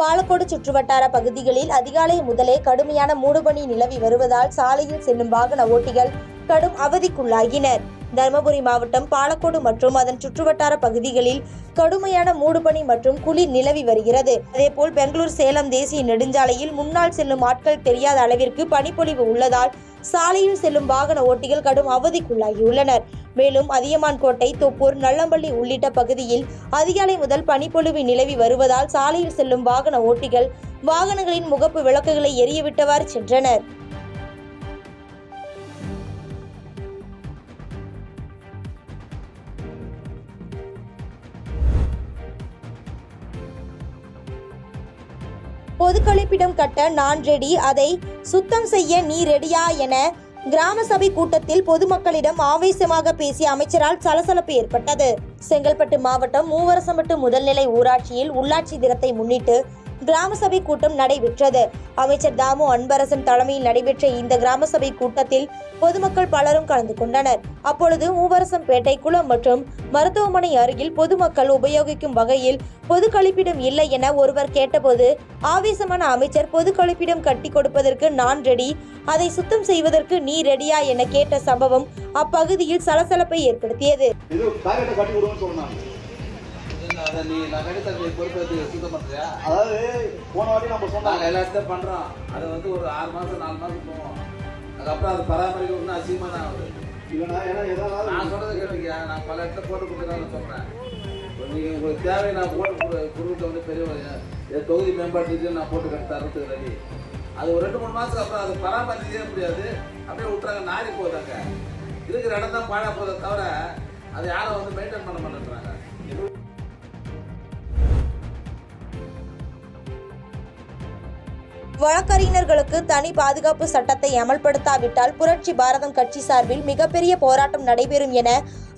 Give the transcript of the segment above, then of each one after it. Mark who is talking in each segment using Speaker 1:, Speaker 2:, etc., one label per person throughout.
Speaker 1: பாலக்கோடு சுற்றுவட்டார பகுதிகளில் அதிகாலை முதலே கடுமையான மூடுபனி நிலவி வருவதால் சாலையில் செல்லும் வாகன ஓட்டிகள் கடும் அவதிக்குள்ளாகினர். தருமபுரி மாவட்டம் பாலக்கோடு மற்றும் அதன் சுற்றுவட்டார பகுதிகளில் கடுமையான மூடுபனி மற்றும் குளிர் நிலவி வருகிறது. அதேபோல் பெங்களூர் சேலம் தேசிய நெடுஞ்சாலையில் முன்னால் செல்லும் ஆட்கள் தெரியாத அளவிற்கு பனிப்பொழிவு உள்ளதால் சாலையில் செல்லும் வாகன ஓட்டிகள் கடும் அவதிக்குள்ளாகியுள்ளனர். மேலும் அதியமான்கோட்டை, தொப்பூர், நல்லம்பள்ளி உள்ளிட்ட பகுதியில் அதிகாலை முதல் பனிப்பொழிவு நிலவி வருவதால் சாலையில் செல்லும் வாகன ஓட்டிகள் வாகனங்களின் முகப்பு விளக்குகளை எரியவிட்டவாறு சென்றனர். பொது கழிப்பிடம் கட்ட நான் ரெடி, அதை சுத்தம் செய்ய நீ ரெடியா என கிராம சபை கூட்டத்தில் பொதுமக்களிடம் ஆவேசமாக பேசிய அமைச்சரால் சலசலப்பு ஏற்பட்டது. செங்கல்பட்டு மாவட்டம் மூவரசம்பட்டு முதல்நிலை ஊராட்சியில் உள்ளாட்சி தினத்தை முன்னிட்டு கிராம சபை கூட்டம் நடைபெற்றது. அமைச்சர் தாமு அன்பரசன் தலைமையில் நடைபெற்ற இந்த கிராம சபை கூட்டத்தில் பொதுமக்கள் பலரும் கலந்து கொண்டனர். அப்பொழுது மூவரசம்பேட்டை குளம் மற்றும் மருத்துவமனை அருகில் பொதுமக்கள் உபயோகிக்கும் வகையில் பொது கழிப்பிடம் இல்லை என ஒருவர் கேட்டபோது ஆவேசமான அமைச்சர் பொது கழிப்பிடம் கட்டி கொடுப்பதற்கு நான் ரெடி, அதை சுத்தம் செய்வதற்கு நீ ரெடியா என கேட்ட சம்பவம் அப்பகுதியில் சலசலப்பை ஏற்படுத்தியது.
Speaker 2: அதாவது போன வாட்டி நம்ம சொன்னாங்க
Speaker 3: எல்லாத்தையும் பண்றோம். அது வந்து ஒரு 6 மாசம் 4 மாசம் போவோம். அதுக்கப்புறம் அது பராமரிக்க ஒன்றும் அசிங்கமா தான் ஆகுது. நான் சொல்றதை கேட்டீங்க. நான் பல இடத்துல போட்டு கொடுத்துருக்கான்னு சொல்றேன். நீங்க உங்களுக்கு தேவை நான் போட்டு கொடுக்க வந்து பெரிய தொகுதி மேம்பாட்டுக்கு நான் போட்டு கட்டி தரத்துக்கு ரெடி. அது ஒரு 2-3 மாசத்துக்கு அப்புறம் அது பராமரிக்கவே முடியாது. அப்படியே விட்டுறாங்க, நாரி போதாங்க. இருக்கிற இடம் தான் பாழா போதை தவிர அதை யாரும் வந்து மெயின்டைன் பண்ண மாட்டேன்றாங்க.
Speaker 1: வழக்கறிஞர்களுக்கு தனி பாதுகாப்பு சட்டத்தை அமல்படுத்தாவிட்டால் புரட்சி பாரதம் கட்சி சார்பில் மிகப்பெரிய போராட்டம் நடைபெறும் என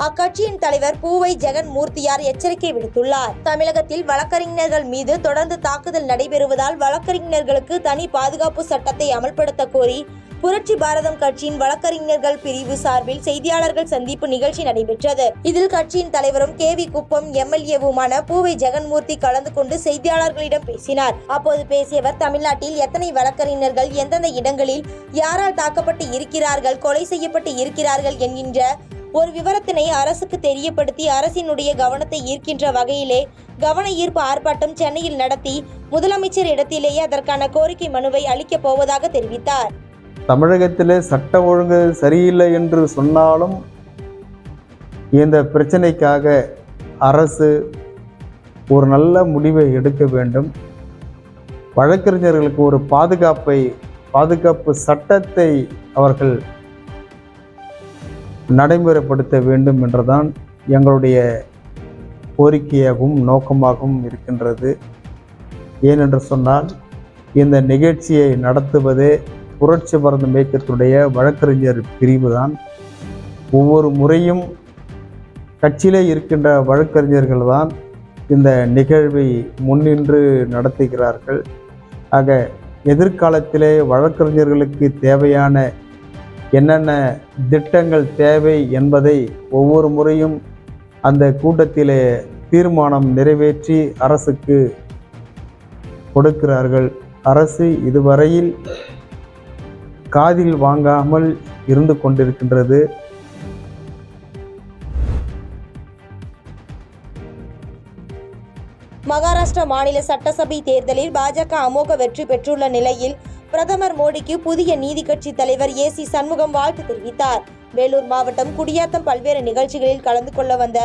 Speaker 1: அக்கட்சியின் தலைவர் பூவை ஜெகன் மூர்த்தியார் எச்சரிக்கை விடுத்துள்ளார். தமிழகத்தில் வழக்கறிஞர்கள் மீது தொடர்ந்து தாக்குதல் நடைபெறுவதால் வழக்கறிஞர்களுக்கு தனி பாதுகாப்பு சட்டத்தை அமல்படுத்த கோரி புரட்சி பாரதம் கட்சியின் வழக்கறிஞர்கள் பிரிவு சார்பில் செய்தியாளர்கள் சந்திப்பு நிகழ்ச்சி நடைபெற்றது. இதில் கட்சியின் தலைவரும் கேவி குப்பம் எம்எல்ஏவுமான பூவை ஜெகன்மூர்த்தி கலந்து கொண்டு செய்தியாளர்களிடம் பேசினார். அப்போது பேசியவர், தமிழ்நாட்டில் எத்தனை வழக்கறிஞர்கள் எந்தெந்த இடங்களில் யாரால் தாக்கப்பட்டு இருக்கிறார்கள், கொலை செய்யப்பட்டு இருக்கிறார்கள் என்கின்ற ஒரு விவரத்தினை அரசுக்கு தெரியப்படுத்தி அரசினுடைய கவனத்தை ஈர்க்கின்ற வகையிலே கவன ஈர்ப்பு ஆர்ப்பாட்டம் சென்னையில் நடத்தி முதலமைச்சர் இடத்திலேயே அதற்கான கோரிக்கை மனுவை அளிக்கப் போவதாக தெரிவித்தார்.
Speaker 4: தமிழகத்திலே சட்ட ஒழுங்கு சரியில்லை என்று சொன்னாலும் இந்த பிரச்சனைக்காக அரசு ஒரு நல்ல முடிவை எடுக்க வேண்டும். வழக்கறிஞர்களுக்கு ஒரு பாதுகாப்பு சட்டத்தை அவர்கள் நடைமுறைப்படுத்த வேண்டும் என்றுதான் எங்களுடைய கோரிக்கையாகவும் நோக்கமாகவும் இருக்கின்றது. ஏனென்று சொன்னால் இந்த நிகழ்ச்சியை நடத்துவதே புரட்சி பாரதம் இயக்கத்துடைய வழக்கறிஞர் பிரிவு தான். ஒவ்வொரு முறையும் கட்சியிலே இருக்கின்ற வழக்கறிஞர்கள் தான் இந்த நிகழ்வை முன்னின்று நடத்துகிறார்கள். ஆக எதிர்காலத்திலே வழக்கறிஞர்களுக்கு தேவையான என்னென்ன திட்டங்கள் தேவை என்பதை ஒவ்வொரு முறையும் அந்த கூட்டத்திலே தீர்மானம் நிறைவேற்றி அரசுக்கு கொடுக்கிறார்கள். அரசு இதுவரையில் காதில் வாங்காமல் இருந்து கொண்டிருக்கின்றது.
Speaker 1: மகாராஷ்டிரா மாநில சட்டசபை தேர்தலில் பாஜக அமோக வெற்றி பெற்றுள்ள நிலையில் பிரதமர் மோடிக்கு புதிய நீதி கட்சி தலைவர் ஏசி சண்முகம் வாழ்த்து தெரிவித்தார். வேலூர் மாவட்டம் குடியாத்தம் பல்வேறு நிகழ்ச்சிகளில் கலந்து கொள்ள வந்த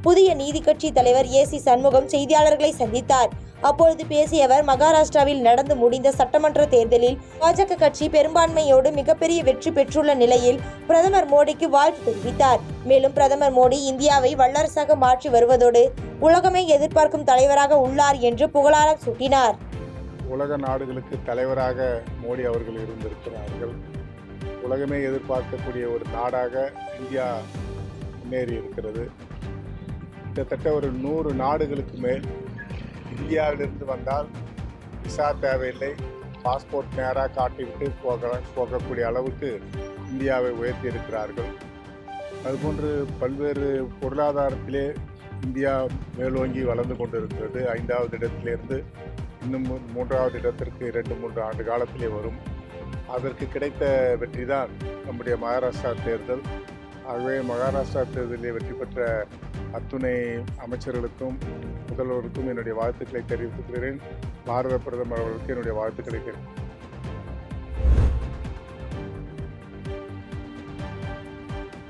Speaker 1: புதிய நீதி கட்சி தலைவர் ஏசி சண்முகம் செய்தியாளர்களை சந்தித்தார். அப்பொழுது பேசிய அவர், மகாராஷ்டிராவில் நடந்து முடிந்த சட்டமன்ற தேர்தலில் பாஜக கட்சி பெரும்பான்மையோடு மிகப்பெரிய வெற்றி பெற்றுள்ள நிலையில் பிரதமர் மோடிக்கு வாழ்த்து தெரிவித்தார். மேலும் பிரதமர் மோடி இந்தியாவை வல்லரசாக மாற்றி வருவதோடு உலகமே எதிர்பார்க்கும் தலைவராக உள்ளார் என்று புகழாரம் சூட்டினார்.
Speaker 5: உலக நாடுகளுக்கு தலைவராக மோடி அவர்கள் இருந்திருக்கிறார்கள். உலகமே எதிர்பார்க்கக்கூடிய ஒரு நாடாக இந்தியா முன்னேறி இருக்கிறது. கிட்டத்தட்ட ஒரு 100 நாடுகளுக்கு மேல் இந்தியாவிலிருந்து வந்தால் விசா தேவையில்லை, பாஸ்போர்ட் நேராக காட்டிவிட்டு போகக்கூடிய அளவுக்கு இந்தியாவை உயர்த்தி இருக்கிறார்கள். அதுபோன்று பல்வேறு பொருளாதாரத்திலே இந்தியா மேலோங்கி வளர்ந்து கொண்டிருக்கிறது. 5வது இடத்திலிருந்து இன்னும் 3வது இடத்திற்கு 2-3 ஆண்டு காலத்திலே வரும். அதற்கு கிடைத்த வெற்றி தான் நம்முடைய மகாராஷ்டிரா தேர்தல். ஆகவே மகாராஷ்டிரா தேர்தலில் வெற்றி பெற்ற அத்துணை அமைச்சர்களுக்கும் முதல்வருக்கும் என்னுடைய வாழ்த்துக்களை தெரிவித்துக்கிறேன். பாரத பிரதமர் அவர்களுக்கு என்னுடைய வாழ்த்துக்களை தெரிவித்துக்கிறேன்.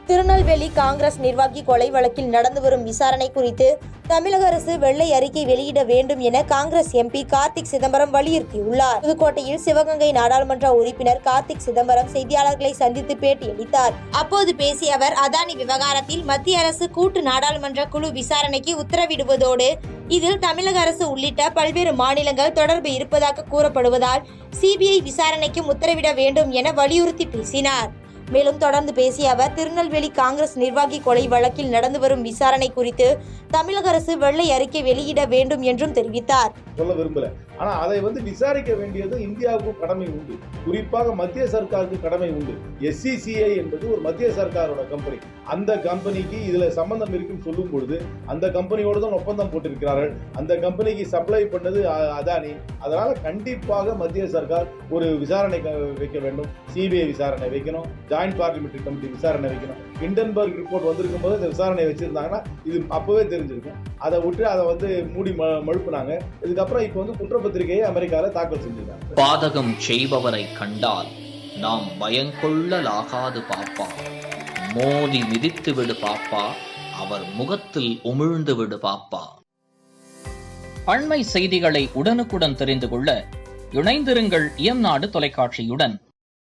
Speaker 1: திருநெல்வேலி காங்கிரஸ் நிர்வாகி கொலை வழக்கில் நடந்து வரும் விசாரணை குறித்து தமிழக அரசு வெள்ளை அறிக்கை வெளியிட வேண்டும் என காங்கிரஸ் எம்பி கார்த்திக் சிதம்பரம் வலியுறுத்தியுள்ளார். புதுக்கோட்டையில் சிவகங்கை நாடாளுமன்ற உறுப்பினர் கார்த்திக் சிதம்பரம் செய்தியாளர்களை சந்தித்து பேட்டியளித்தார். அப்போது பேசிய அவர், அதானி விவகாரத்தில் மத்திய அரசு கூட்டு நாடாளுமன்ற குழு விசாரணைக்கு உத்தரவிடுவதோடு இதில் தமிழக அரசு உள்ளிட்ட பல்வேறு மாநிலங்கள் தொடர்பு இருப்பதாக கூறப்படுவதால் சிபிஐ விசாரணைக்கும் உத்தரவிட வேண்டும் என வலியுறுத்தி பேசினார். மேலும் தொடர்ந்து பேசிய அவர், திருநெல்வேலி காங்கிரஸ் நிர்வாகி கொலை வழக்கில் நடந்து வரும் விசாரணை குறித்து தமிழக அரசு வெள்ளை அறிக்கை வெளியிட வேண்டும் என்றும் தெரிவித்தார்.
Speaker 6: சொல்ல விரும்பல. ஆனா அதை விசாரிக்க வேண்டியது இந்தியாவுக்கு கடமை உண்டு. குறிப்பாக மத்திய சர்க்காருக்கு கடமை உண்டு. SCCI என்பது ஒரு மத்திய சர்க்காரோட கம்பெனி. அந்த கம்பெனிக்கு இதுல சம்பந்தம் இருக்குன்னு சொல்லும் பொழுது அந்த கம்பெனியோட தான் ஒப்பந்தம் போட்டிருக்கிறார்கள். அந்த கம்பெனிக்கு சப்ளை பண்ணது அதானி. அதனால கண்டிப்பாக மத்திய சர்க்கார் ஒரு விசாரணை வைக்க வேண்டும். CBI விசாரணை வைக்கணும். ஜாயிண்ட் பார்லிமெண்டரி கமிட்டி விசாரணை வைக்கணும். ஹிண்டன்பர்க் ரிப்போர்ட் வந்திருக்கும் போது இந்த விசாரணை வச்சிருந்தாங்கன்னா இது அப்பவே தெரிஞ்சிருக்கும். அதை விட்டு அதை மூடி மழுப்புனாங்க. இதுக்கப்புறம் இப்ப குற்றப்பத்திரிகையை அமெரிக்கால தாக்கல் செஞ்சிருக்காங்க.
Speaker 7: பாதகம் செய்பவரை கண்டால் நாம் பயங்கொள்ளலாகாது பாப்பா, மோதி மிதித்து விடு பாப்பா, அவர் முகத்தில் உமிழ்ந்து விடு பாப்பா. அண்மை செய்திகளை உடனுக்குடன் தெரிந்து கொள்ள இணைந்திருங்கள் இயம்நாடு தொலைக்காட்சியுடன்.